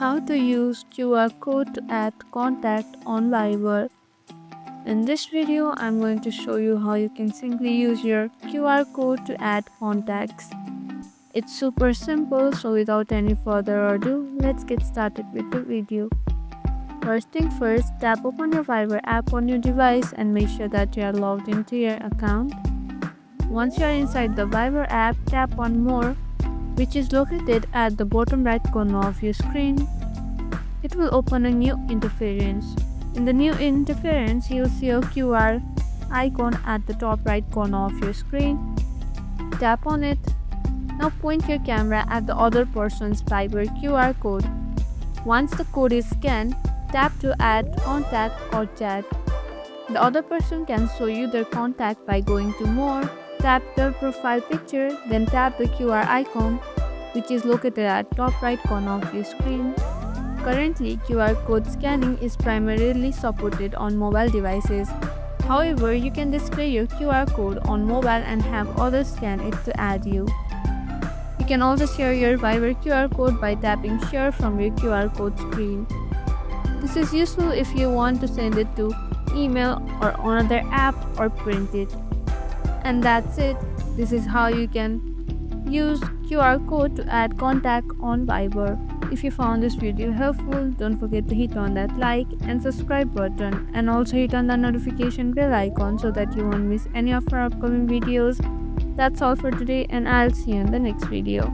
How to use QR code to add contact on Viber. In this video, I'm going to show you how you can simply use your QR code to add contacts. It's super simple, so without any further ado, let's get started with the video. First thing first, tap open your Viber app on your device and make sure that you are logged into your account. Once you are inside the Viber app, tap on More, which is located at the bottom right corner of your screen. It will open a new interference. In the new interference, you'll see a QR icon at the top right corner of your screen. Tap on it. Now point your camera at the other person's Viber QR code. Once the code is scanned, tap to add contact or chat. The other person can show you their contact by going to More, tap their profile picture, then tap the QR icon, which is located at top right corner of your screen. Currently, QR code scanning is primarily supported on mobile devices. However, you can display your QR code on mobile and have others scan it to add you. You can also share your Viber QR code by tapping Share from your QR code screen. This is useful if you want to send it to email or another app or print it. And that's it. This is how you can use QR code to add contact on Viber. If you found this video helpful, don't forget to hit on that like and subscribe button, and also hit on the notification bell icon so that you won't miss any of our upcoming videos. That's all for today, and I'll see you in the next video.